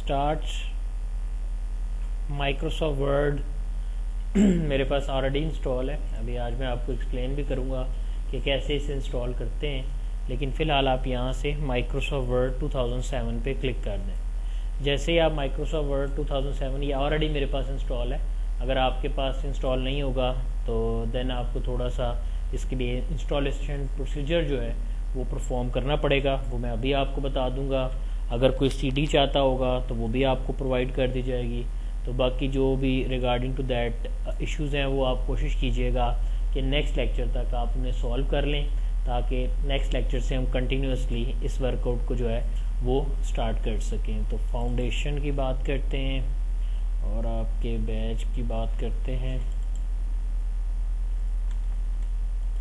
Start Microsoft word میرے پاس already install ہے. ابھی آج میں آپ کو ایکسپلین بھی کروں گا کہ کیسے اسے انسٹال کرتے ہیں, لیکن فی الحال آپ یہاں سے مائکروسافٹ ورڈ 2007 پہ کلک کر دیں. جیسے ہی آپ مائکروسافٹ ورڈ 2007 یہ آلریڈی میرے پاس انسٹال ہے. اگر آپ کے پاس انسٹال نہیں ہوگا تو دین آپ کو تھوڑا سا اس کے لیے انسٹالیشن پروسیجر جو ہے وہ پرفارم کرنا پڑے گا, وہ میں ابھی آپ کو بتا دوں گا. اگر کوئی سی ڈی چاہتا ہوگا تو وہ بھی آپ کو پرووائڈ کر دی جائے گی. تو باقی جو بھی ریگارڈنگ ٹو دیٹ ایشوز ہیں وہ آپ کوشش کیجئے گا کہ نیکسٹ لیکچر تک آپ انہیں سولو کر لیں, تاکہ نیکسٹ لیکچر سے ہم کنٹینیوسلی اس ورک آؤٹ کو جو ہے وہ سٹارٹ کر سکیں. تو فاؤنڈیشن کی بات کرتے ہیں اور آپ کے بیچ کی بات کرتے ہیں.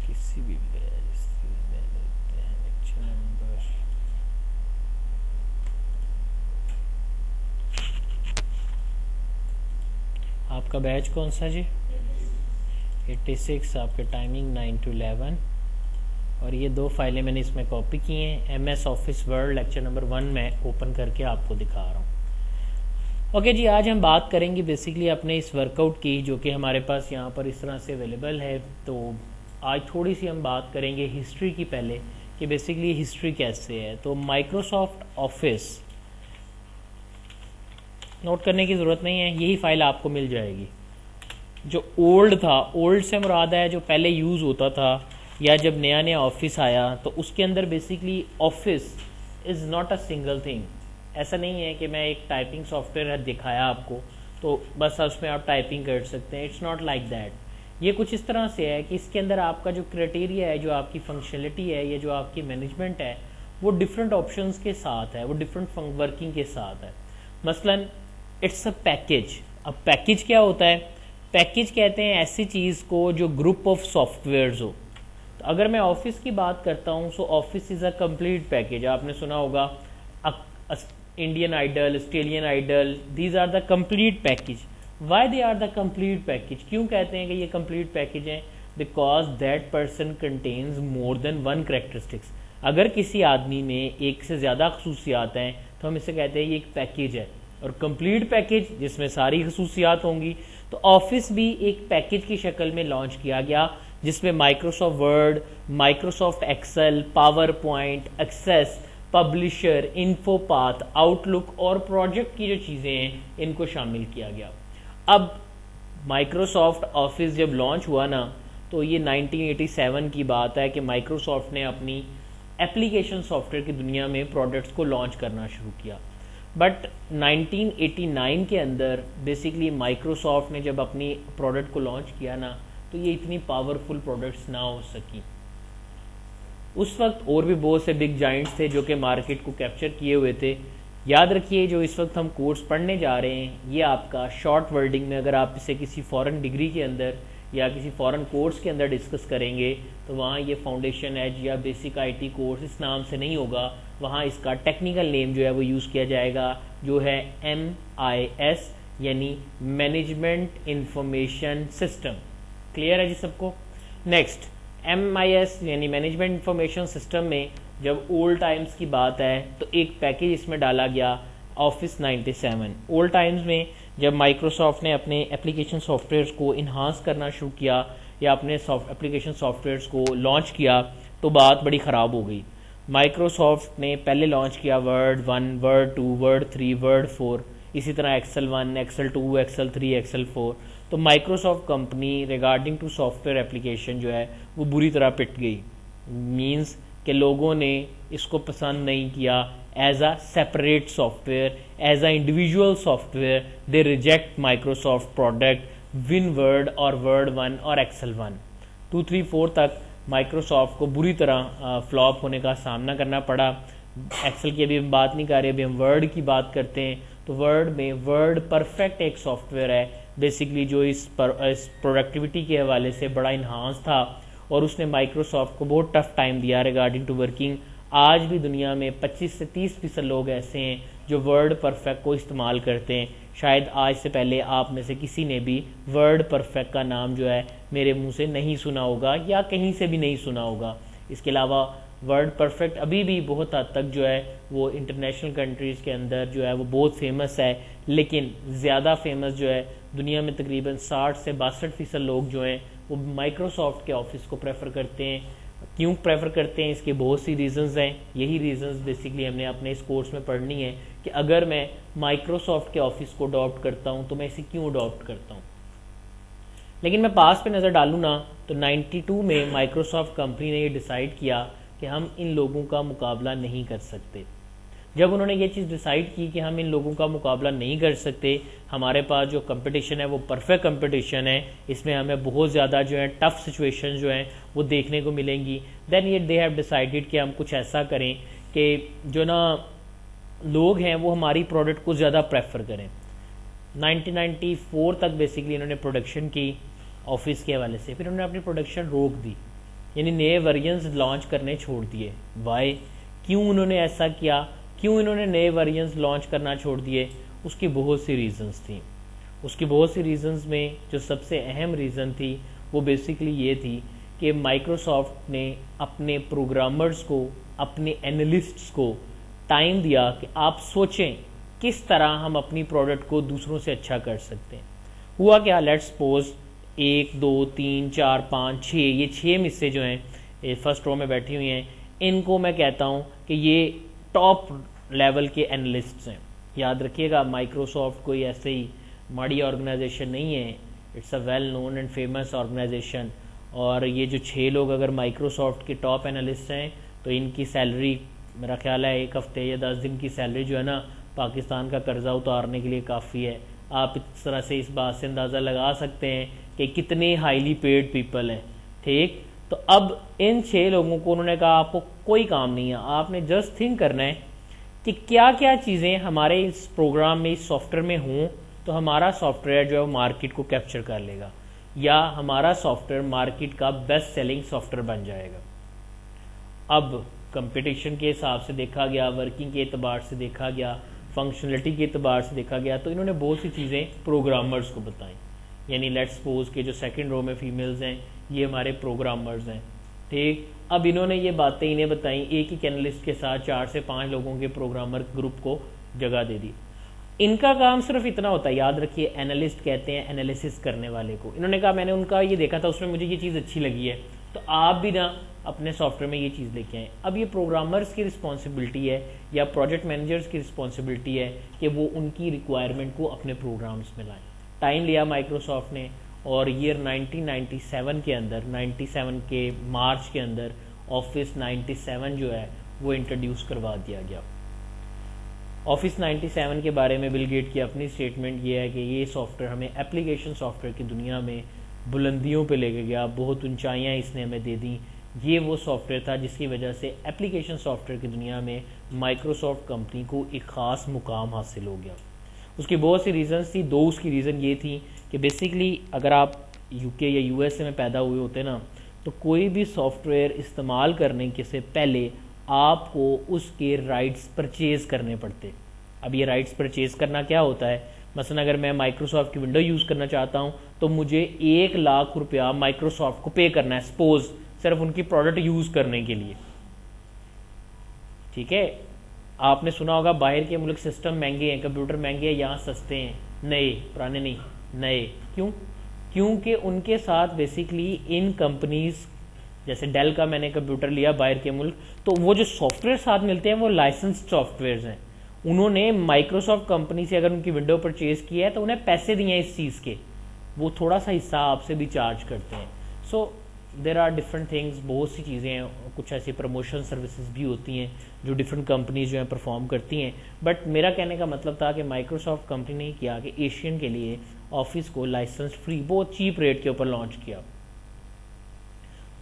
کسی بھی بیچ میں لیتے ہیں لیکچر نمبر آپ کا بیچ کون سا جی؟ 86. آپ کے ٹائمنگ 9 to 11. اور یہ دو فائلیں میں نے اس میں کاپی کی ہیں. M S office Word lecture number 1 میں اوپن کر کے آپ کو دکھا رہا ہوں. اوکے جی, آج ہم بات کریں گے بیسیکلی اپنے اس ورک آؤٹ کی, جو کہ ہمارے پاس یہاں پر اس طرح سے اویلیبل ہے. تو آج تھوڑی سی ہم بات کریں گے ہسٹری کی پہلے, کہ بیسیکلی ہسٹری کیسے ہے. تو مائکروسافٹ آفس نوٹ کرنے کی ضرورت نہیں ہے, یہی فائل آپ کو مل جائے گی. جو اولڈ تھا, اولڈ سے مراد ہے جو پہلے یوز ہوتا تھا یا جب نیا نیا آفس آیا, تو اس کے اندر basically office is not a single thing. ایسا نہیں ہے کہ میں ایک ٹائپنگ سافٹ ویئر دکھایا آپ کو تو بس اس میں آپ ٹائپنگ کر سکتے ہیں. It's not like that. یہ کچھ اس طرح سے ہے کہ اس کے اندر آپ کا جو کرائٹیریا ہے, جو آپ کی فنکشنلٹی ہے, یا جو آپ کی مینجمنٹ ہے, وہ ڈفرینٹ آپشنس کے ساتھ ہے, وہ ڈفرینٹ ورکنگ کے ساتھ ہے. مثلاً اٹس اے پیکیج. اب پیکیج کیا ہوتا ہے؟ پیکیج کہتے ہیں ایسی چیز کو جو گروپ آف سافٹ ویئرز ہو. تو اگر میں آفس کی بات کرتا ہوں, so office is a complete package. آپ نے سنا ہوگا Indian idol, Australian idol, these are the complete package. Why they are the complete package? کیوں کہتے ہیں کہ یہ کمپلیٹ پیکیج ہیں؟ Because that person contains more than one characteristics. اگر کسی آدمی میں ایک سے زیادہ خصوصیات ہیں تو ہم اسے کہتے ہیں یہ ایک پیکیج ہے. اور کمپلیٹ پیکیج جس میں ساری خصوصیات ہوں گی, تو آفس بھی ایک پیکیج کی شکل میں لانچ کیا گیا, جس میں Microsoft Word, Microsoft Excel, PowerPoint, Access, Publisher, InfoPath, Outlook اور پروجیکٹ کی جو چیزیں ہیں ان کو شامل کیا گیا. اب مائکروسافٹ آفس جب لانچ ہوا نا, تو یہ 1987 کی بات ہے کہ مائکروسافٹ نے اپنی ایپلیکیشن سافٹ ویئر کی دنیا میں پروڈکٹس کو لانچ کرنا شروع کیا. بٹ 1989 کے اندر بیسیکلی مائکروسافٹ نے جب اپنی پروڈکٹ کو لانچ کیا نا, تو یہ اتنی پاورفل پروڈکٹس نہ ہو سکی. اس وقت اور بھی بہت سے بگ جائنٹس تھے جو کہ مارکیٹ کو کیپچر کیے ہوئے تھے. یاد رکھیے جو اس وقت ہم کورس پڑھنے جا رہے ہیں, یہ آپ کا شارٹ ورڈنگ میں اگر آپ اسے کسی فورن ڈگری کے اندر یا کسی فورن کورس کے اندر ڈسکس کریں گے, تو وہاں یہ فاؤنڈیشن ایج یا بیسک آئی ٹی کورس اس نام سے نہیں ہوگا. وہاں اس کا ٹیکنیکل نیم جو ہے وہ یوز کیا جائے گا, جو ہے MIS, یعنی مینجمنٹ انفارمیشن سسٹم. کلیئر ہے جی سب کو؟ نیکسٹ, MIS یعنی مینجمنٹ انفارمیشن سسٹم میں جب اولڈ ٹائمز کی بات ہے تو ایک پیکیج اس میں ڈالا گیا, آفس 97. اولڈ ٹائمز میں جب مائکروسافٹ نے اپنے اپلیکیشن سافٹ ویئرس کو انہانس کرنا شروع کیا یا اپنے اپلیکیشن سافٹ ویئرس کو لانچ کیا, تو بات بڑی خراب ہو گئی. مائکروسافٹ نے پہلے لانچ کیا ورڈ 1, ورڈ 2, ورڈ 3, ورڈ 4, اسی طرح ایکسل 1, ایکسل 2, ایکسل 3, ایکسل 4. تو Microsoft company regarding to software application جو ہے وہ بری طرح پٹ گئی. مینز کہ لوگوں نے اس کو پسند نہیں کیا as a separate soft where, as a individual soft where. They reject Microsoft product one word اور ورڈ 1 اور ایکسل 1. 2, 3, 4 تک مائکروسافٹ کو بری طرح فلاپ ہونے کا سامنا کرنا پڑا. ایکسل کی ابھی ہم بات نہیں کر رہے, ابھی ہم ورڈ کی بات کرتے ہیں. تو ورڈ میں ورڈ پرفیکٹ ایک سافٹ ویئر ہے بیسیکلی, جو اس پروڈکٹیوٹی کے حوالے سے بڑا انہانس تھا, اور اس نے مائکروسافٹ کو بہت ٹف ٹائم دیا ریگارڈنگ ٹو ورکنگ. آج بھی دنیا میں 25 سے 30% لوگ ایسے ہیں جو ورڈ پرفیکٹ کو استعمال کرتے ہیں. شاید آج سے پہلے آپ میں سے کسی نے بھی ورڈ پرفیکٹ کا نام جو ہے میرے منہ سے نہیں سنا ہوگا یا کہیں سے بھی نہیں سنا ہوگا. اس کے علاوہ ورڈ پرفیکٹ ابھی بھی بہت حد تک جو ہے وہ انٹرنیشنل کنٹریز کے اندر جو ہے وہ بہت فیمس ہے، لیکن زیادہ فیمس جو ہے دنیا میں تقریباً 60 سے 62% لوگ جو ہیں وہ مائکروسافٹ کے آفس کو پریفر کرتے ہیں۔ کیوں پریفر کرتے ہیں؟ اس کے بہت سی ریزنز ہیں، یہی ریزنز بیسیکلی ہم نے اپنے اس کورس میں پڑھنی ہے کہ اگر میں مائکروسافٹ کے آفس کو اڈاپٹ کرتا ہوں تو میں اسے کیوں اڈاپٹ کرتا ہوں۔ لیکن میں پاس پہ نظر ڈالوں نا تو 92 میں مائکروسافٹ کمپنی نے یہ ڈیسائیڈ کیا کہ ہم ان لوگوں کا مقابلہ نہیں کر سکتے۔ جب انہوں نے یہ چیز ڈیسائیڈ کی کہ ہم ان لوگوں کا مقابلہ نہیں کر سکتے، ہمارے پاس جو کمپٹیشن ہے وہ پرفیکٹ کمپٹیشن ہے، اس میں ہمیں بہت زیادہ جو ہے ٹف سچویشن جو ہیں وہ دیکھنے کو ملیں گی، دین یہ دے ہیو ڈیسائیڈیڈ کہ ہم کچھ ایسا کریں کہ جو نا لوگ ہیں وہ ہماری پروڈکٹ کو زیادہ پریفر کریں۔ 1994 تک بیسیکلی انہوں نے پروڈکشن کی آفس کے حوالے سے، پھر انہوں نے اپنی پروڈکشن روک دی، یعنی نئے ورژنز لانچ کرنے چھوڑ دیے۔ وائی؟ کیوں انہوں نے ایسا کیا؟ کیوں انہوں نے نئے ورژنز لانچ کرنا چھوڑ دیے؟ اس کی بہت سی ریزنز تھیں۔ اس کی بہت سی ریزنز میں جو سب سے اہم ریزن تھی وہ بیسیکلی یہ تھی کہ مائکروسافٹ نے اپنے پروگرامرز کو، اپنے اینالسٹس کو ٹائم دیا کہ آپ سوچیں کس طرح ہم اپنی پروڈکٹ کو دوسروں سے اچھا کر سکتے ہیں۔ ہوا کیا؟ لیٹ سپوز 1 2 3 4 5 6 یہ 6 میں سے جو ہیں فرسٹ رو میں بیٹھی ہوئی ہیں، ان کو میں کہتا ہوں کہ یہ ٹاپ لیول کے اینالسٹس ہیں۔ یاد رکھیے گا مائکروسافٹ کوئی ایسے ہی ماڑی آرگنائزیشن نہیں ہے، it's a well known and famous organization, اور یہ جو 6 لوگ اگر مائکروسافٹ کے ٹاپ اینالسٹ ہیں تو ان کی سیلری میرا خیال ہے 1 ہفتے یا 10 دن کی سیلری جو ہے نا پاکستان کا قرضہ اتارنے کے لیے کافی ہے۔ آپ اس طرح سے اس بات سے اندازہ لگا سکتے ہیں کہ کتنے ہائیلی پیڈ پیپل ہیں، ٹھیک؟ تو اب ان 6 لوگوں کو انہوں نے کہا آپ کو کوئی کام نہیں ہے، آپ نے جسٹ تھنک کرنا ہے کہ کیا کیا چیزیں ہمارے اس پروگرام میں، اس سافٹ ویئر میں ہوں تو ہمارا سافٹ ویئر جو ہے وہ مارکیٹ کو کیپچر کر لے گا، یا ہمارا سافٹ ویئر مارکیٹ کا بیسٹ سیلنگ سافٹ ویئر بن جائے گا۔ اب کمپٹیشن کے حساب سے دیکھا گیا، ورکنگ کے اعتبار سے دیکھا گیا، فنکشنلٹی کے اعتبار سے دیکھا گیا، تو انہوں نے بہت سی چیزیں پروگرامرز کو بتائیں، یعنی لیٹ سپوز کہ جو سیکنڈ رو میں فیمیلز ہیں یہ ہمارے پروگرامرز ہیں، ٹھیک؟ اب انہوں نے یہ باتیں انہیں بتائیں، ایک ایک اینالسٹ کے ساتھ 4 سے 5 لوگوں کے پروگرامر گروپ کو جگہ دے دی۔ ان کا کام صرف اتنا ہوتا ہے، یاد رکھیے اینالسٹ کہتے ہیں انالیسس کرنے والے کو۔ انہوں نے کہا میں نے ان کا یہ دیکھا تھا، اس میں مجھے یہ چیز اچھی لگی ہے، تو آپ بھی نا اپنے سافٹ ویئر میں یہ چیز لے کے آئیں۔ اب یہ پروگرامرز کی رسپانسبلٹی ہے یا پروجیکٹ مینیجرز کی رسپانسبلٹی ہے کہ وہ ان کی ریکوائرمنٹ کو اپنے پروگرامز میں لائیں۔ ٹائم لیا مائکروسافٹ نے، اور ایئر 1997 کے اندر، 97 کے مارچ کے اندر آفس 97 جو ہے وہ انٹروڈیوس کروا دیا گیا۔ آفس 97 کے بارے میں بل گیٹ کی اپنی سٹیٹمنٹ یہ ہے کہ یہ سافٹ ویئر ہمیں اپلیکیشن سافٹ ویئر کی دنیا میں بلندیوں پہ لے کے گیا، بہت اونچائیاں اس نے ہمیں دے دیں۔ یہ وہ سافٹ ویئر تھا جس کی وجہ سے اپلیکیشن سافٹ ویئر کی دنیا میں مائکروسافٹ کمپنی کو ایک خاص مقام حاصل ہو گیا۔ اس کی بہت سی ریزنز تھی، 2 اس کی ریزن یہ تھی کہ بیسیکلی اگر آپ یو کے یا یو ایس اے میں پیدا ہوئے ہوتے نا تو کوئی بھی سافٹ ویئر استعمال کرنے کے سے پہلے آپ کو اس کے رائٹس پرچیز کرنے پڑتے۔ اب یہ رائٹس پرچیز کرنا کیا ہوتا ہے؟ مثلا اگر میں مائکروسافٹ کی ونڈو یوز کرنا چاہتا ہوں تو مجھے 1 لاکھ روپیہ مائکروسافٹ کو پے کرنا ہے، سپوز صرف ان کی پروڈکٹ یوز کرنے کے لیے، ٹھیک ہے؟ آپ نے سنا ہوگا باہر کے ملک سسٹم مہنگے ہیں، کمپیوٹر مہنگے ہیں، یہاں سستے ہیں، نئے، پرانے نہیں، نئے۔ کیوں؟ کیونکہ ان کے ساتھ بیسیکلی ان کمپنیز جیسے ڈیل کا میں نے کمپیوٹر لیا باہر کے ملک، تو وہ جو سافٹ ویئر ساتھ ملتے ہیں وہ لائسنسڈ سافٹ ویئرز ہیں۔ انہوں نے مائکروسافٹ کمپنی سے اگر ان کی ونڈو پرچیز کیا ہے تو انہیں پیسے دیے ہیں اس چیز کے، وہ تھوڑا سا حصہ آپ سے بھی چارج کرتے ہیں۔ سو دیر آر ڈفرنٹ تھنگس، بہت سی چیزیں ہیں، کچھ ایسی پروموشن سروسز بھی ہوتی ہیں جو ڈفرنٹ کمپنیز جو ہیں پرفارم کرتی ہیں۔ بٹ میرا کہنے کا مطلب تھا کہ مائکروسافٹ کمپنی نے کیا کہ ایشین کے لیے آفس کو لائسنس فری بہت چیپ ریٹ کے اوپر لانچ کیا۔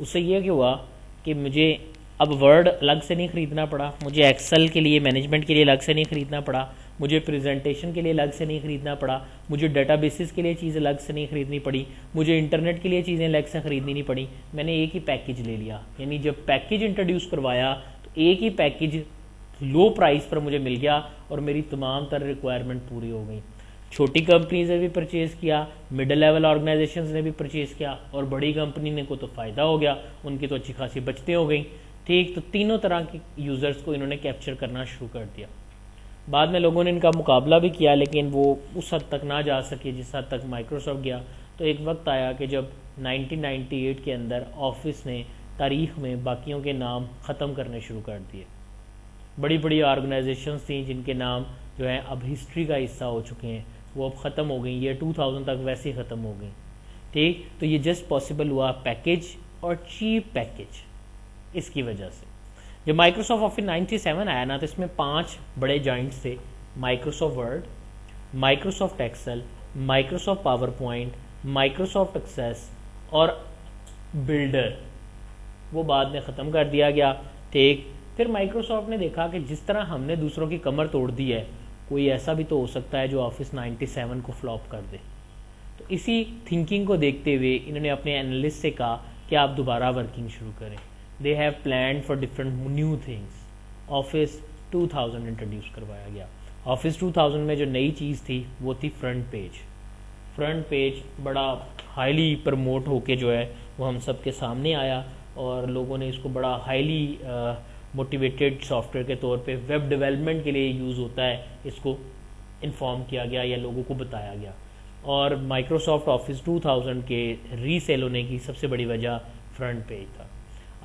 اس سے یہ ہوا کہ مجھے اب ورڈ الگ سے نہیں خریدنا پڑا، مجھے ایکسل کے لیے مینجمنٹ کے لیے الگ سے نہیں خریدنا پڑا، مجھے پریزنٹیشن کے لیے الگ سے نہیں خریدنا پڑا، مجھے ڈیٹا بیسز کے لیے چیز الگ سے نہیں خریدنی پڑی، مجھے انٹرنیٹ کے لیے چیزیں الگ سے خریدنی نہیں پڑی، میں نے ایک ہی پیکیج لے لیا۔ یعنی جب پیکیج انٹروڈیوس کروایا تو ایک ہی پیکیج لو پرائس پر مجھے مل گیا اور میری تمام تر ریکوائرمنٹ پوری ہو گئی۔ چھوٹی کمپنیز نے بھی پرچیز کیا، مڈل لیول آرگنائزیشنز نے بھی پرچیز کیا، اور بڑی کمپنی نے کو تو فائدہ ہو گیا، ان کی تو اچھی خاصی بچتیں ہو گئیں۔ ٹھیک. تو تینوں طرح کے یوزرز کو انہوں نے کیپچر کرنا شروع کر دیا. بعد میں لوگوں نے ان کا مقابلہ بھی کیا لیکن وہ اس حد تک نہ جا سکے جس حد تک مائکروسافٹ گیا. تو ایک وقت آیا کہ جب 1998 کے اندر آفس نے تاریخ میں باقیوں کے نام ختم کرنے شروع کر دیے. بڑی بڑی آرگنائزیشنز تھیں جن کے نام جو ہیں اب ہسٹری کا حصہ ہو چکے ہیں, وہ اب ختم ہو گئیں. یہ 2000 تک ویسے ہی ختم ہو گئیں. ٹھیک. تو یہ جسٹ پاسبل ہوا پیکیج اور چیپ پیکیج اس کی وجہ سے. جب مائکروسافٹ آفس 97 آیا نا تو اس میں 5 بڑے جائنٹس تھے. Microsoft Word, Microsoft Excel, Microsoft PowerPoint, Microsoft Access اور بلڈر. وہ بعد میں ختم کر دیا گیا. ٹھیک. پھر مائکروسافٹ نے دیکھا کہ جس طرح ہم نے دوسروں کی کمر توڑ دی ہے, کوئی ایسا بھی تو ہو سکتا ہے جو آفس 97 کو فلاپ کر دے. تو اسی تھنکنگ کو دیکھتے ہوئے انہوں نے اپنے اینالسٹ سے کہا کہ آپ دوبارہ ورکنگ شروع کریں. They have planned for different new things. Office 2000 introduce کروایا گیا. آفس 2000 میں جو نئی چیز تھی وہ تھی فرنٹ پیج. فرنٹ پیج بڑا ہائیلی پروموٹ ہو کے جو ہے وہ ہم سب کے سامنے آیا اور لوگوں نے اس کو بڑا ہائیلی موٹیویٹیڈ سافٹ ویئر کے طور پہ ویب ڈیولپمنٹ کے لیے یوز ہوتا ہے, اس کو انفارم کیا گیا یا لوگوں کو بتایا گیا. اور مائکروسافٹ آفس 2000 کے ری سیل ہونے کی سب سے بڑی وجہ فرنٹ پیج تھا.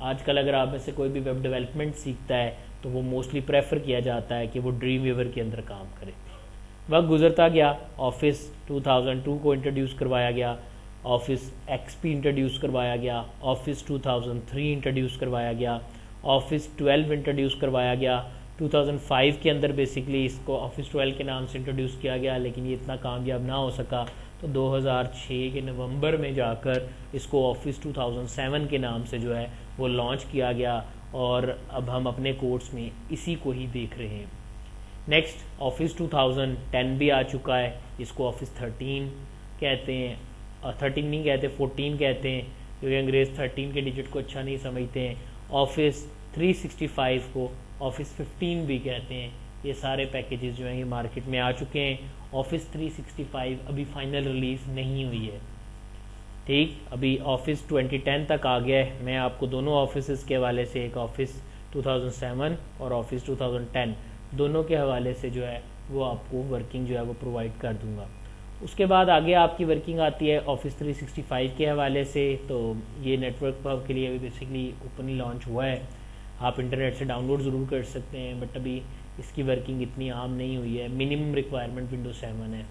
آج کل اگر آپ میں سے کوئی بھی ویب ڈیولپمنٹ سیکھتا ہے تو وہ موسٹلی پریفر کیا جاتا ہے کہ وہ ڈریم ویور کے اندر کام کرے. وقت گزرتا گیا, آفس 2002 کو انٹروڈیوس کروایا گیا, آفس ایکس پی انٹروڈیوس کروایا گیا, آفس 2003 انٹروڈیوس کروایا گیا, آفس 12 انٹروڈیوس کروایا گیا. 2005 کے اندر بیسکلی اس کو آفس 12 کے نام سے انٹروڈیوس کیا گیا لیکن یہ اتنا کامیاب نہ ہو سکا. تو 2006 کے نومبر میں جا کر اس کو آفس 2007 کے نام سے جو ہے وہ لانچ کیا گیا اور اب ہم اپنے کورس میں اسی کو ہی دیکھ رہے ہیں. نیکسٹ آفس 2010 بھی آ چکا ہے, اس کو آفس 13 کہتے ہیں, 13 نہیں کہتے 14 کہتے ہیں کیونکہ انگریز 13 کے ڈیجٹ کو اچھا نہیں سمجھتے ہیں. آفس 365 کو آفس 15 بھی کہتے ہیں. یہ سارے پیکیجز جو ہیں یہ مارکیٹ میں آ چکے ہیں. آفس 365 ابھی فائنل ریلیز نہیں ہوئی ہے. ٹھیک. ابھی آفس 2010 تک آ گیا ہے. میں آپ کو دونوں آفسز کے حوالے سے, ایک آفس 2007 اور آفس 2010 دونوں کے حوالے سے جو ہے وہ آپ کو ورکنگ جو ہے وہ پرووائڈ کر دوں گا. اس کے بعد آگے آپ کی ورکنگ آتی ہے آفس 365 کے حوالے سے. تو یہ نیٹ ورک پب کے لیے ابھی بیسکلی اوپنلی لانچ ہوا ہے, آپ انٹرنیٹ سے ڈاؤن لوڈ ضرور کر سکتے ہیں بٹ ابھی اس کی ورکنگ اتنی عام نہیں ہوئی ہے. منیمم ریکوائرمنٹ ونڈوز 7 ہے.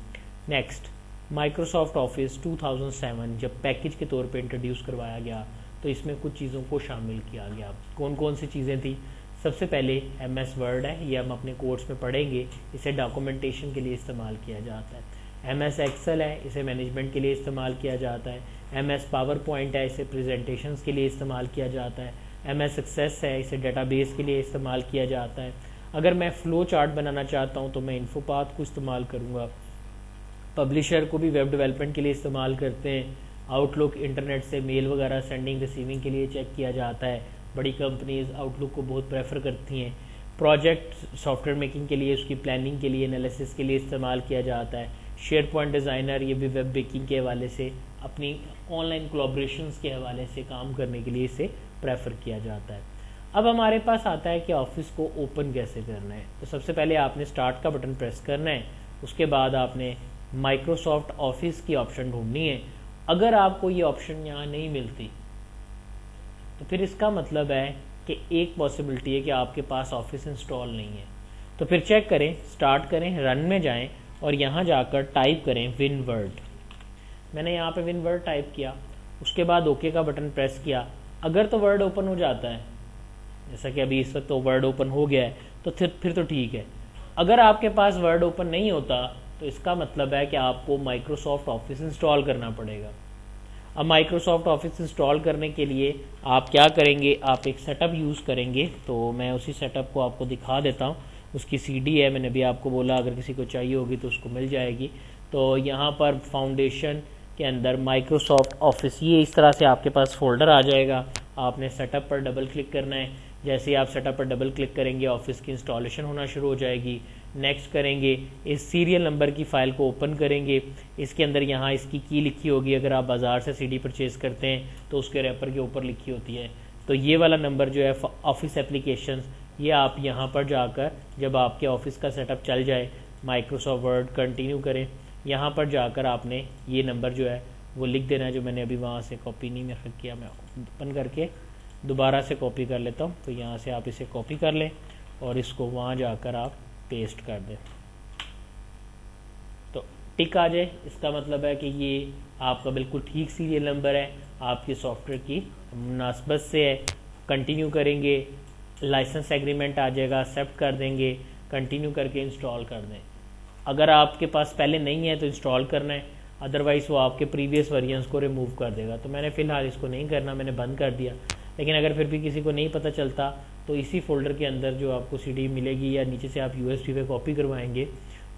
نیکسٹ مائکروسافٹ آفس 2007 جب پیکیج کے طور پہ انٹروڈیوس کروایا گیا تو اس میں کچھ چیزوں کو شامل کیا گیا. کون کون سی چیزیں تھیں؟ سب سے پہلے ایم ایس ورڈ ہے, یہ ہم اپنے کورس میں پڑھیں گے. اسے ڈاکومنٹیشن کے لیے استعمال کیا جاتا ہے. ایم ایس ایکسل ہے, اسے مینجمنٹ کے لیے استعمال کیا جاتا ہے. ایم ایس پاور پوائنٹ ہے, اسے پریزنٹیشنز کے لیے استعمال کیا جاتا ہے. ایم ایس ایکسیس ہے, اسے ڈیٹا بیس کے لیے استعمال کیا جاتا ہے. اگر میں فلو چارٹ بنانا چاہتا ہوں تو میں انفو پاتھ کو استعمال کروں گا. پبلشر کو بھی ویب ڈیولپمنٹ کے لیے استعمال کرتے ہیں. آؤٹ لک انٹرنیٹ سے میل وغیرہ سینڈنگ ریسیونگ کے لیے چیک کیا جاتا ہے. بڑی کمپنیز آؤٹ لک کو بہت پریفر کرتی ہیں. پروجیکٹ سافٹ ویئر میکنگ کے لیے, اس کی پلاننگ کے لیے, انالیسس کے لیے استعمال کیا جاتا ہے. شیئر پوائنٹ ڈیزائنر یہ بھی ویب بیکنگ کے حوالے سے, اپنی آن لائن کولیبریشنز کے حوالے سے کام کرنے کے لیے اسے پریفر کیا جاتا ہے. اب ہمارے پاس آتا ہے کہ آفس کو اوپن کیسے کرنا ہے. تو سب سے پہلے آپ نے اسٹارٹ کا بٹن پریس کرنا ہے. اس کے بعد آپ نے مائکروسافٹ آفس کی آپشن ڈھونڈنی ہے. اگر آپ کو یہ آپشن یہاں نہیں ملتی تو پھر اس کا مطلب ہے کہ ایک پاسبلٹی ہے کہ آپ کے پاس آفس انسٹال نہیں ہے. تو پھر چیک کریں, اسٹارٹ کریں, رن میں جائیں اور یہاں جا کر ٹائپ کریں ون ورڈ. میں نے یہاں پہ ون ورڈ ٹائپ کیا, اس کے بعد اوکے کا بٹن پریس کیا. اگر تو ورڈ اوپن ہو جاتا ہے, جیسا کہ ابھی اس وقت تو ورڈ اوپن ہو گیا ہے, تو پھر تو ٹھیک ہے. اگر آپ کے پاس ورڈ اوپن نہیں ہوتا تو اس کا مطلب ہے کہ آپ کو مائکروسافٹ آفس انسٹال کرنا پڑے گا. اب مائکروسافٹ آفس انسٹال کرنے کے لیے آپ کیا کریں گے, آپ ایک سیٹ اپ یوز کریں گے. تو میں اسی سیٹ اپ کو آپ کو دکھا دیتا ہوں. اس کی سی ڈی ہے, میں نے بھی آپ کو بولا اگر کسی کو چاہیے ہوگی تو اس کو مل جائے گی. تو یہاں پر فاؤنڈیشن کے اندر مائکروسافٹ آفس, یہ اس طرح سے آپ کے پاس فولڈر آ جائے گا. آپ نے سیٹ اپ پر ڈبل کلک کرنا ہے. جیسے ہی آپ سیٹ اپ پر ڈبل کلک کریں گے آفس کی انسٹالیشن ہونا شروع ہو جائے گی. نیکسٹ کریں گے, اس سیریل نمبر کی فائل کو اوپن کریں گے. اس کے اندر یہاں اس کی لکھی ہوگی, اگر آپ بازار سے سی ڈی پرچیز کرتے ہیں تو اس کے ریپر کے اوپر لکھی ہوتی ہے. تو یہ والا نمبر جو ہے آفس اپلیکیشنز، یہ آپ یہاں پر جا کر جب آپ کے آفس کا سیٹ اپ چل جائے، مائکروسافٹ ورڈ کنٹینیو کریں، یہاں پر جا کر آپ نے یہ نمبر جو ہے وہ لکھ دینا ہے، جو میں نے ابھی وہاں سے کاپی نہیں میں کیا، میں اوپن کر کے دوبارہ سے کاپی کر لیتا ہوں. تو یہاں سے آپ اسے کاپی کر لیں اور اس کو وہاں جا کر آپ پیسٹ کر دیں، تو ٹک آ جائے. اس کا مطلب ہے کہ یہ آپ کا بالکل ٹھیک سیریل نمبر ہے، آپ کے سافٹ ویئر کی مناسبت سے ہے. کنٹینیو کریں گے، لائسنس ایگریمنٹ آ جائے گا، ایکسیپٹ کر دیں گے، کنٹینیو کر کے انسٹال کر دیں. اگر آپ کے پاس پہلے نہیں ہے تو انسٹال کرنا ہے، ادروائز وہ آپ کے پریویس ورژنس کو ریموو کر دے گا. تو میں نے فی الحال اس کو نہیں کرنا، میں نے بند کر دیا. لیکن اگر پھر بھی کسی کو نہیں پتہ چلتا تو اسی فولڈر کے اندر جو آپ کو سی ڈی ملے گی یا نیچے سے آپ یو ایس بی پہ کاپی کروائیں گے،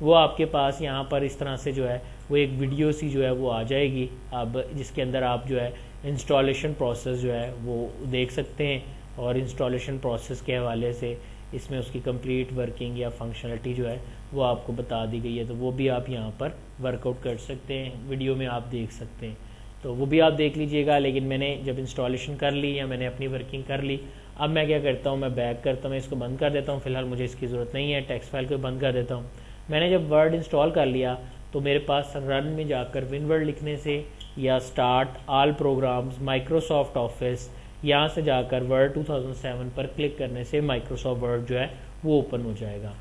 وہ آپ کے پاس یہاں پر اس طرح سے جو ہے وہ ایک ویڈیو سی جو ہے وہ آ جائے گی اب، جس کے اندر آپ جو ہے انسٹالیشن پروسیس جو ہے وہ دیکھ سکتے ہیں. اور انسٹالیشن پروسیس کے حوالے سے اس میں اس کی کمپلیٹ ورکنگ یا فنکشنلٹی جو ہے وہ آپ کو بتا دی گئی ہے، تو وہ بھی آپ یہاں پر ورک آؤٹ کر سکتے ہیں، ویڈیو میں آپ دیکھ سکتے ہیں. تو وہ بھی آپ دیکھ لیجئے گا. لیکن میں نے جب انسٹالیشن کر لی یا میں نے اپنی ورکنگ کر لی، اب میں کیا کرتا ہوں، میں بیک کرتا ہوں، میں اس کو بند کر دیتا ہوں. فی الحال مجھے اس کی ضرورت نہیں ہے، ٹیکسٹ فائل کو بند کر دیتا ہوں. میں نے جب ورڈ انسٹال کر لیا تو میرے پاس رن میں جا کر ون ورڈ لکھنے سے یا start all programs Microsoft Office, یہاں سے جا کر ورڈ 2007 پر کلک کرنے سے مائکروسافٹ ورڈ جو ہے وہ اوپن ہو جائے گا.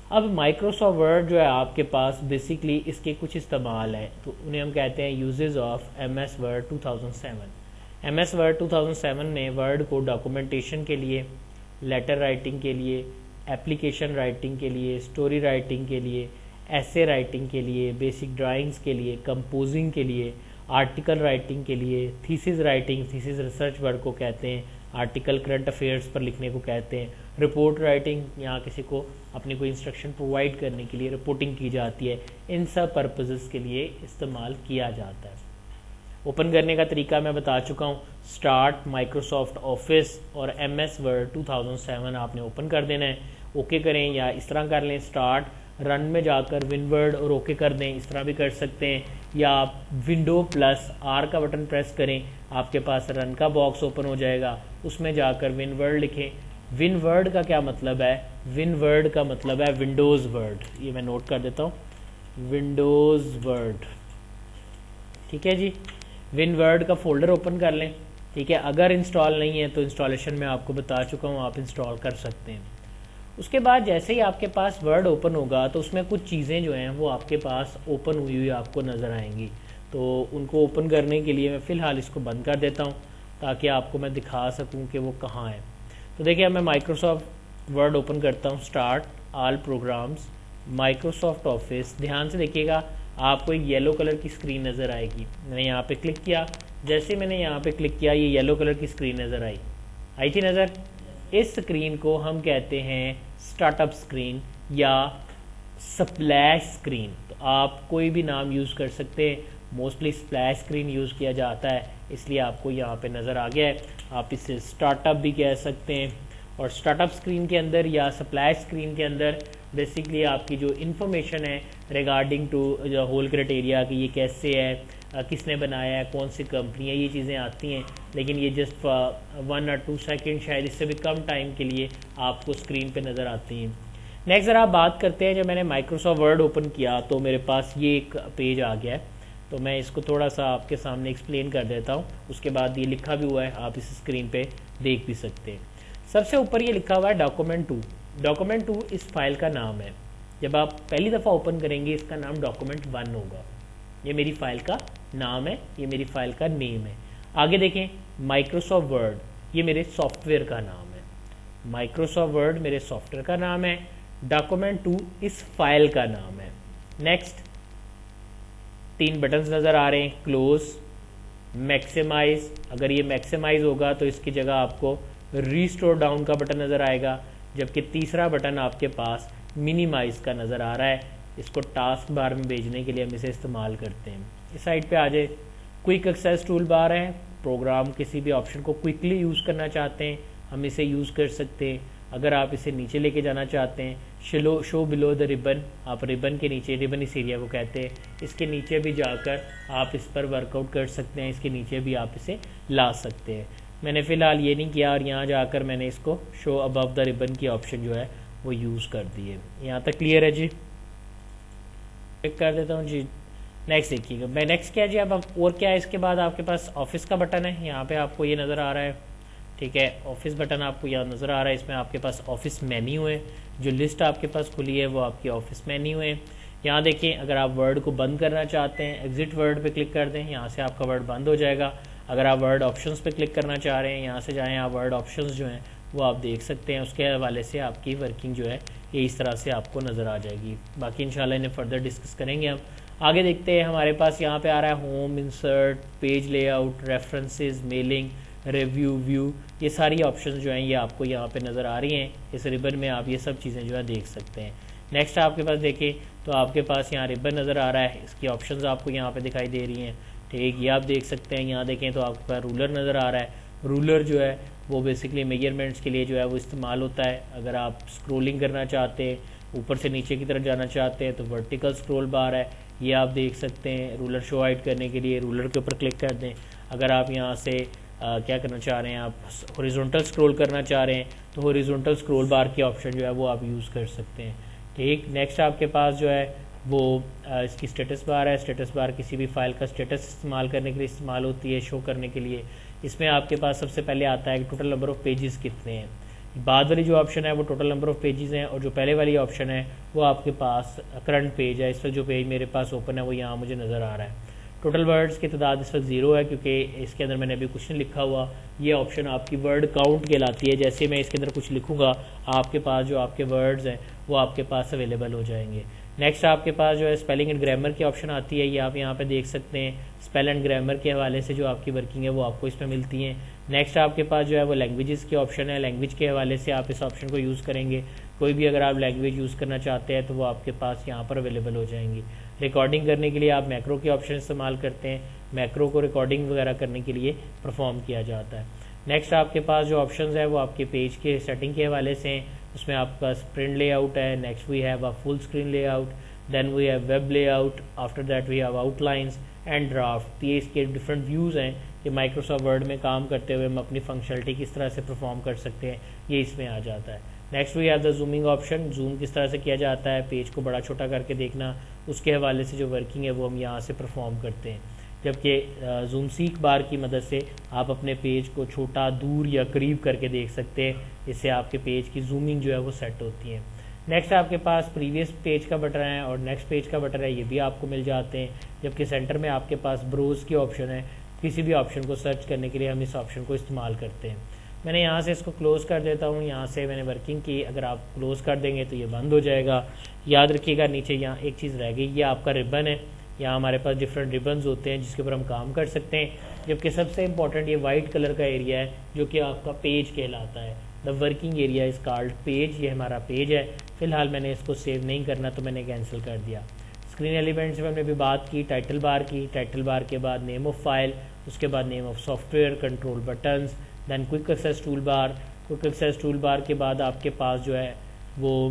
اب مائکروسافٹ ورڈ جو ہے آپ کے پاس بیسکلی اس کے کچھ استعمال ہے، تو انہیں ہم کہتے ہیں uses of M S word 2007. M S word 2007 میں ورڈ کو ڈاکومنٹیشن کے لیے، لیٹر رائٹنگ کے لیے، ایپلیکیشن رائٹنگ کے لیے، اسٹوری رائٹنگ کے لیے، ایسے رائٹنگ کے لیے، بیسک ڈرائنگز کے لیے، کمپوزنگ کے لیے، آرٹیکل رائٹنگ کے لیے، theses writing, theses research work کو کہتے ہیں، آرٹیکل کرنٹ افیئرس پر لکھنے کو کہتے ہیں، رپورٹ رائٹنگ، یہاں کسی کو اپنی کوئی انسٹرکشن پرووائڈ کرنے کے لیے رپورٹنگ کی جاتی ہے، ان سب پرپزز کے لیے استعمال کیا جاتا ہے. اوپن کرنے کا طریقہ میں بتا چکا ہوں، اسٹارٹ مائکروسافٹ آفس اور ایم ایس ورڈ 2007 آپ نے اوپن کر دینا ہے. اوکے کریں یا اس طرح کر لیں، اسٹارٹ رن میں جا کر ون ورڈ اور اوکے کر دیں، اس طرح بھی کر سکتے ہیں. یا آپ ونڈو پلس آر کا بٹن پریس کریں، آپ کے پاس رن کا باکس اوپن ہو جائے گا، اس میں جا کر ون ورڈ لکھیں. ون ورڈ کا کیا مطلب ہے؟ ون ورڈ کا مطلب ہے ونڈوز ورڈ. یہ میں نوٹ کر دیتا ہوں، ونڈوز ورڈ. ٹھیک ہے جی، ون ورڈ کا فولڈر اوپن کر لیں. ٹھیک ہے، اگر انسٹال نہیں ہے تو انسٹالیشن میں آپ کو بتا چکا ہوں، آپ انسٹال کر سکتے ہیں. اس کے بعد جیسے ہی آپ کے پاس ورڈ اوپن ہوگا تو اس میں کچھ چیزیں جو ہیں وہ آپ کے پاس اوپن ہوئی ہوئی آپ کو نظر آئیں گی. تو ان کو اوپن کرنے کے لیے میں فی الحال اس کو بند کر دیتا ہوں تاکہ آپ کو میں دکھا سکوں کہ وہ کہاں ہے. تو دیکھیں اب میں مائکروسافٹ ورڈ اوپن کرتا ہوں، start all programs Microsoft Office. دھیان سے دیکھیے گا، آپ کو ایک یلو کلر کی اسکرین نظر آئے گی. میں نے یہاں پہ کلک کیا، جیسے میں نے یہاں پہ کلک کیا یہ یلو کلر کی اسکرین نظر آئی تھی نظر. اس اسکرین کو ہم کہتے ہیں اسٹارٹ اپ اسکرین یا سپلیش اسکرین. تو آپ کوئی بھی نام یوز کر سکتے ہیں، موسٹلی سپلیش اسکرین یوز کیا جاتا ہے، اس لیے آپ کو یہاں پہ نظر آ گیا ہے. آپ اسے اسٹارٹ اپ بھی کہہ سکتے ہیں. اور اسٹارٹ اپ اسکرین کے اندر یا سپلیش اسکرین کے اندر بیسکلی آپ کی جو انفارمیشن ہے ریگارڈنگ ٹو ہول کرائٹیریا کہ یہ کیسے ہے، کس نے بنایا ہے، کون سی کمپنی ہے، یہ چیزیں آتی ہیں. لیکن یہ جسٹ 1 or 2 سیکنڈ، شاید اس سے بھی کم ٹائم کے لیے آپ کو اسکرین پہ نظر آتی ہیں. نیکسٹ ذرا آپ بات کرتے ہیں، جب میں نے مائکروسافٹ ورڈ اوپن کیا تو میرے پاس یہ ایک پیج آ گیا ہے. تو میں اس کو تھوڑا سا آپ کے سامنے ایکسپلین کر دیتا ہوں. اس کے بعد یہ لکھا بھی ہوا ہے، آپ اس اسکرین پہ دیکھ بھی سکتے ہیں. سب سے اوپر یہ لکھا ہوا ہے ڈاکومنٹ 2. ڈاکومنٹ 2 اس فائل کا نام ہے. جب آپ پہلی دفعہ اوپن کریں گے اس کا نام ڈاکومنٹ 1 ہوگا. یہ میری فائل کا نام ہے، یہ میری فائل کا نیم ہے. آگے دیکھیں مائکروسافٹ ورڈ، یہ میرے سافٹ ویئر کا نام ہے. مائکروسافٹ ورڈ میرے سافٹ ویئر کا نام ہے، ڈاکومنٹ 2 اس فائل کا نام ہے. نیکسٹ 3 بٹنز نظر آ رہے ہیں، کلوز، میکسیمائز. اگر یہ میکسیمائز ہوگا تو اس کی جگہ آپ کو ریسٹور ڈاؤن کا بٹن نظر آئے گا، جبکہ تیسرا بٹن آپ کے پاس منیمائز کا نظر آ رہا ہے. اس کو ٹاسک بار میں بھیجنے کے لیے ہم اسے استعمال کرتے ہیں. اس سائڈ پہ آ جائے، کوئک ایکسیس ٹول بار ہے. پروگرام کسی بھی آپشن کو کوئکلی یوز کرنا چاہتے ہیں ہم اسے یوز کر سکتے ہیں. اگر آپ اسے نیچے لے کے جانا چاہتے ہیں، شو بلو دا ریبن، آپ ریبن کے نیچے، ریبن اس ایریا کو کہتے ہیں، اس کے نیچے بھی جا کر آپ اس پر ورک آؤٹ کر سکتے ہیں، اس کے نیچے بھی آپ اسے لا سکتے ہیں. میں نے فی الحال یہ نہیں کیا اور یہاں جا کر میں نے اس کو شو ابو دا ریبن کی آپشن جو ہے وہ یوز کر دی ہے. یہاں تک کلیئر ہے جی؟ کلک کر دیتا ہوں جی. نیکسٹ دیکھیے گا. میں نیکسٹ کیا جی اب اور کیا ہے اس کے بعد آپ کے پاس آفس کا بٹن ہے. یہاں پہ آپ کو یہ نظر آ رہا ہے, ٹھیک ہے, آفس بٹن آپ کو یہاں نظر آ رہا ہے. اس میں آپ کے پاس آفس مینیو ہے, جو لسٹ آپ کے پاس کھلی ہے وہ آپ کی آفس مینیو ہے. یہاں دیکھیں اگر آپ ورڈ کو بند کرنا چاہتے ہیں ایگزٹ ورڈ پہ کلک کر دیں, یہاں سے آپ کا ورڈ بند ہو جائے گا. اگر آپ ورڈ آپشنز پہ کلک کرنا چاہ رہے ہیں یہاں سے جائیں, آپ ورڈ آپشنز جو ہیں وہ آپ دیکھ سکتے ہیں. اس کے حوالے سے آپ کی ورکنگ جو ہے یہ اس طرح سے آپ کو نظر آ جائے گی. باقی انشاءاللہ انہیں فردر ڈسکس کریں گے ہم. آگے دیکھتے ہیں ہمارے پاس یہاں پہ آ رہا ہے home, insert, page layout, references, mailing, review, view. یہ ساری آپشنز جو ہیں یہ آپ کو یہاں پہ نظر آ رہی ہیں. اس ریبن میں آپ یہ سب چیزیں جو ہے دیکھ سکتے ہیں. نیکسٹ آپ کے پاس دیکھیں تو آپ کے پاس یہاں ریبن نظر آ رہا ہے, اس کی آپشنز آپ کو یہاں پہ دکھائی دے رہی ہیں, ٹھیک. یہ آپ دیکھ سکتے ہیں. یہاں دیکھیں تو آپ کے پاس رولر نظر آ رہا ہے. رولر جو ہے وہ بیسکلی میجرمنٹس کے لیے جو ہے وہ استعمال ہوتا ہے. اگر آپ اسکرولنگ کرنا چاہتے ہیں, اوپر سے نیچے کی طرف جانا چاہتے ہیں تو ورٹیکل اسکرول بار ہے, یہ آپ دیکھ سکتے ہیں. رولر شو ہائڈ کرنے کے لیے رولر کے اوپر کلک کر دیں. اگر آپ یہاں سے کیا کرنا چاہ رہے ہیں, آپ ہاریزونٹل اسکرول کرنا چاہ رہے ہیں تو ہاریزونٹل اسکرول بار کی آپشن جو ہے وہ آپ یوز کر سکتے ہیں, ٹھیک. نیکسٹ آپ کے پاس جو ہے وہ اس کی اسٹیٹس بار ہے. اسٹیٹس بار کسی بھی فائل کا اسٹیٹس استعمال کرنے کے لیے استعمال ہوتی ہے, شو کرنے کے لیے. اس میں آپ کے پاس سب سے پہلے آتا ہے کہ ٹوٹل نمبر آف پیجز کتنے ہیں. بعد والی جو آپشن ہے وہ ٹوٹل نمبر آف پیجز ہیں, اور جو پہلے والی آپشن ہے وہ آپ کے پاس کرنٹ پیج ہے. اس وقت جو پیج میرے پاس اوپن ہے وہ یہاں مجھے نظر آ رہا ہے. ٹوٹل ورڈز کی تعداد اس وقت 0 ہے کیونکہ اس کے اندر میں نے ابھی کچھ نہیں لکھا ہوا. یہ آپشن آپ کی ورڈ کاؤنٹ کہلاتی ہے. جیسے میں اس کے اندر کچھ لکھوں گا آپ کے پاس جو آپ کے ورڈز ہیں وہ آپ کے پاس اویلیبل ہو جائیں گے. نیکسٹ آپ کے پاس جو ہے اسپیلنگ اینڈ گرامر کی آپشن آتی ہے, یہ آپ یہاں پہ دیکھ سکتے ہیں. اسپیل اینڈ گرامر کے حوالے سے جو آپ کی ورکنگ ہے وہ آپ کو اس میں ملتی ہیں. نیکسٹ آپ کے پاس جو ہے وہ لینگویجز کی آپشن ہے. لینگویج کے حوالے سے آپ اس آپشن کو یوز کریں گے. کوئی بھی اگر آپ لینگویج یوز کرنا چاہتے ہیں تو وہ آپ کے پاس یہاں پر اویلیبل ہو جائیں گی. ریکارڈنگ کرنے کے لیے آپ میکرو کی آپشن استعمال کرتے ہیں. میکرو کو ریکارڈنگ وغیرہ کرنے کے لیے پرفارم کیا جاتا ہے. نیکسٹ آپ کے پاس جو آپشنز ہیں وہ آپ کے پیج کے سیٹنگ کے حوالے سے ہیں. اس میں آپ کا پرنٹ لے آؤٹ ہے. Next we have full screen layout, then we have web layout, after that we have outlines and draft. یہ اس کے ڈفرینٹ ویوز ہیں کہ مائکروسافٹ ورڈ میں کام کرتے ہوئے ہم اپنی فنکشنلٹی کس طرح سے پرفارم کر سکتے ہیں, یہ اس میں آ جاتا ہے. Next we have the zooming option. Zoom کس طرح سے کیا جاتا ہے, پیج کو بڑا چھوٹا کر کے دیکھنا, اس کے حوالے سے جو ورکنگ ہے وہ ہم یہاں سے پرفارم کرتے ہیں. جبکہ زوم سیک بار کی مدد سے آپ اپنے پیج کو چھوٹا, دور یا قریب کر کے دیکھ سکتے ہیں. اس سے آپ کے پیج کی زومنگ جو ہے وہ سیٹ ہوتی ہے. نیکسٹ آپ کے پاس پریویس پیج کا بٹن ہے اور نیکسٹ پیج کا بٹن ہے, یہ بھی آپ کو مل جاتے ہیں. جبکہ سینٹر میں آپ کے پاس بروز کی آپشن ہے. کسی بھی آپشن کو سرچ کرنے کے لیے ہم اس آپشن کو استعمال کرتے ہیں. میں نے یہاں سے اس کو کلوز کر دیتا ہوں. یہاں سے میں نے ورکنگ کی, اگر آپ کلوز کر دیں گے تو یہ بند ہو جائے گا. یاد رکھیے گا نیچے یہاں ایک چیز رہ گئی, یہ آپ کا ریبن ہے. یہاں ہمارے پاس ڈفرینٹ ریبنز ہوتے ہیں جس کے اوپر ہم کام کر سکتے ہیں. جبکہ سب سے امپورٹنٹ یہ وائٹ کلر کا ایریا ہے جو کہ آپ کا پیج کہلاتا ہے. The working area is called page. یہ ہمارا پیج ہے. فی الحال میں نے اس کو سیو نہیں کرنا تو میں نے کینسل کر دیا. اسکرین ایلیمنٹس میں ہم نے بھی بات کی, ٹائٹل بار کی. ٹائٹل بار کے بعد نیم آف فائل, اس کے بعد name of software, control buttons, then quick access toolbar. Quick access toolbar کے بعد آپ کے پاس جو ہے وہ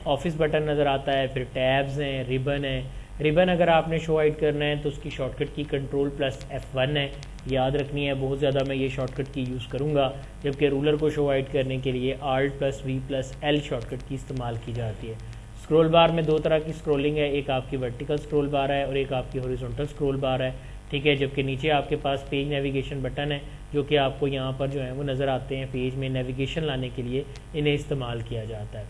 آفس بٹن نظر آتا ہے. پھر ٹیبز ہیں, ریبن ہے. ریبن اگر آپ نے شو ہائڈ کرنا ہے تو اس کی شارٹ کٹ کی کنٹرول+F1 ہے. یاد رکھنی ہے, بہت زیادہ میں یہ شارٹ کٹ کی یوز کروں گا. جبکہ رولر کو شو ہائڈ کرنے کے لیے Alt+V+L شارٹ کٹ کی استعمال کی جاتی ہے. اسکرول بار میں دو طرح کی اسکرولنگ ہے, ایک آپ کی ورٹیکل اسکرول بار ہے اور ایک آپ کی ہاریزونٹل اسکرول بار ہے, ٹھیک ہے. جبکہ نیچے آپ کے پاس پیج نیویگیشن بٹن ہے جو کہ آپ کو یہاں پر جو ہے وہ نظر آتے ہیں. پیج میں نیویگیشن لانے کے لیے انہیں استعمال کیا جاتا ہے.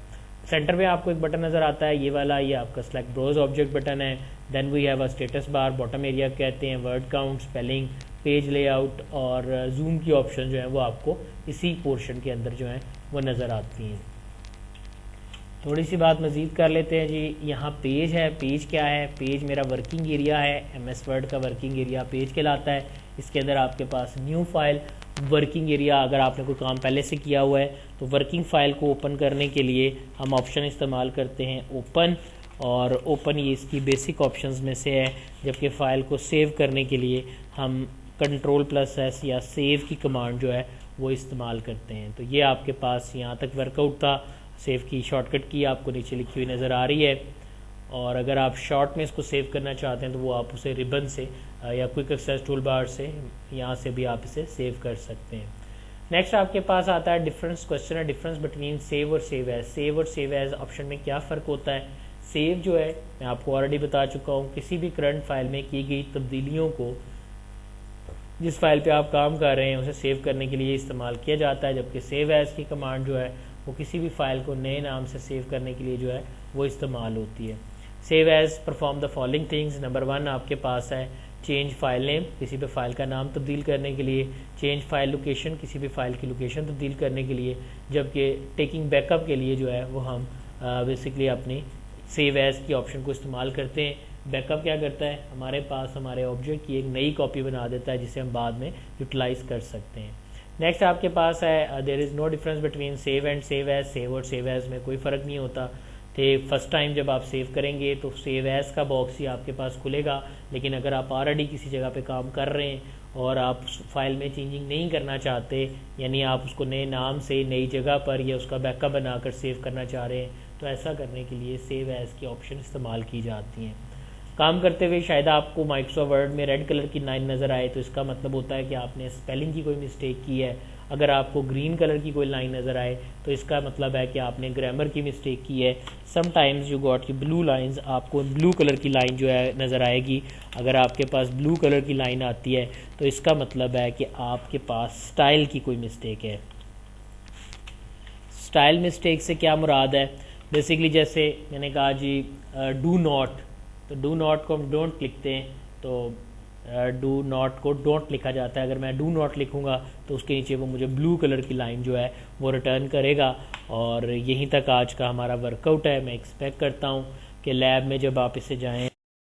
سینٹر میں آپ کو ایک بٹن نظر آتا ہے, یہ والا, یہ آپ کا سلیکٹ بروز آبجیکٹ بٹن ہے. Then we have a status bar. Bottom area کہتے ہیں word count, spelling, page layout اور زوم کی آپشن جو ہیں وہ آپ کو اسی پورشن کے اندر جو ہیں وہ نظر آتی ہیں. تھوڑی سی بات مزید کر لیتے ہیں جی. یہاں پیج ہے. پیج کیا ہے, پیج میرا ورکنگ ایریا ہے. ایم ایس ورڈ کا ورکنگ ایریا پیج کہلاتا ہے. اس کے اندر آپ کے پاس نیو فائل, ورکنگ ایریا, اگر آپ نے کوئی کام پہلے سے کیا ہوا ہے تو ورکنگ فائل کو اوپن کرنے کے لیے ہم آپشن استعمال کرتے ہیں اوپن, اور اوپن یہ اس کی بیسک آپشنز میں سے ہے. جبکہ فائل کو سیو کرنے کے لیے ہم کنٹرول+S یا سیو کی کمانڈ جو ہے وہ استعمال کرتے ہیں. تو یہ آپ کے پاس یہاں تک ورک آؤٹ تھا. سیو کی شارٹ کٹ کی آپ کو نیچے لکھی ہوئی نظر آ رہی ہے, اور اگر آپ شارٹ میں اس کو سیو کرنا چاہتے ہیں تو وہ آپ اسے ریبن سے یا کوئک ایکسیس ٹول بار سے یہاں سے بھی آپ اسے سیو کر سکتے ہیں. نیکسٹ آپ کے پاس آتا ہے ڈفرینس کوشچن ہے، ڈفرینس بٹوین سیو اور سیو ایز. سیو اور سیو ایز آپشن میں کیا فرق ہوتا ہے؟ سیو جو ہے میں آپ کو آلریڈی بتا چکا ہوں، کسی بھی کرنٹ فائل میں کی گئی تبدیلیوں کو جس فائل پہ آپ کام کر رہے ہیں اسے سیو کرنے کے لیے استعمال کیا جاتا ہے، جبکہ سیو ایز کی کمانڈ جو ہے وہ کسی بھی فائل کو نئے نام سے سیو کرنے کے لیے جو ہے وہ استعمال ہوتی ہے. Save as perform the following things. Number 1 آپ کے پاس ہے چینج فائل نیم، کسی بھی فائل کا نام تبدیل کرنے کے لیے. چینج فائل لوکیشن، کسی بھی فائل کی لوکیشن تبدیل کرنے کے لیے. جبکہ ٹیکنگ بیک اپ کے لیے جو ہے وہ ہم بیسکلی اپنی سیو ایز کی آپشن کو استعمال کرتے ہیں. بیک اپ کیا کرتا ہے؟ ہمارے پاس ہمارے آبجیکٹ کی ایک نئی کاپی بنا دیتا ہے جسے ہم بعد میں یوٹیلائز کر سکتے ہیں. نیکسٹ آپ کے پاس ہے there is no difference between save and save as. Save اور سیو ایز میں کوئی فرق نہیں ہوتا. فرسٹ ٹائم جب آپ سیو کریں گے تو سیو ایز کا باکس ہی آپ کے پاس کھلے گا، لیکن اگر آپ آلریڈی کسی جگہ پہ کام کر رہے ہیں اور آپ فائل میں چینجنگ نہیں کرنا چاہتے، یعنی آپ اس کو نئے نام سے نئی جگہ پر یا اس کا بیک اپ بنا کر سیو کرنا چاہ رہے ہیں، تو ایسا کرنے کے لیے سیو ایز کی آپشن استعمال کی جاتی ہیں. کام کرتے ہوئے شاید آپ کو مائکروسافٹ ورڈ میں ریڈ کلر کی لائن نظر آئے تو اس کا مطلب ہوتا ہے کہ آپ نے اسپیلنگ کی کوئی مسٹیک کی ہے. اگر آپ کو گرین کلر کی کوئی لائن نظر آئے تو اس کا مطلب ہے کہ آپ نے گرامر کی مسٹیک کی ہے. سم ٹائمز یو گاٹ کی بلو لائنز، آپ کو بلو کلر کی لائن جو ہے نظر آئے گی. اگر آپ کے پاس بلو کلر کی لائن آتی ہے تو اس کا مطلب ہے کہ آپ کے پاس سٹائل کی کوئی مسٹیک ہے. سٹائل مسٹیک سے کیا مراد ہے؟ بیسیکلی جیسے میں نے کہا جی ڈو ناٹ، تو ڈو ناٹ کو ہم ڈونٹ لکھتے ہیں، تو ڈو ناٹ کو ڈونٹ لکھا جاتا ہے. اگر میں ڈو ناٹ لکھوں گا تو اس کے نیچے وہ مجھے بلو کلر کی لائن جو ہے وہ ریٹرن کرے گا. اور یہیں تک آج کا ہمارا ورک آؤٹ ہے. میں ایکسپیکٹ کرتا ہوں کہ لیب میں جب آپ اسے جائیں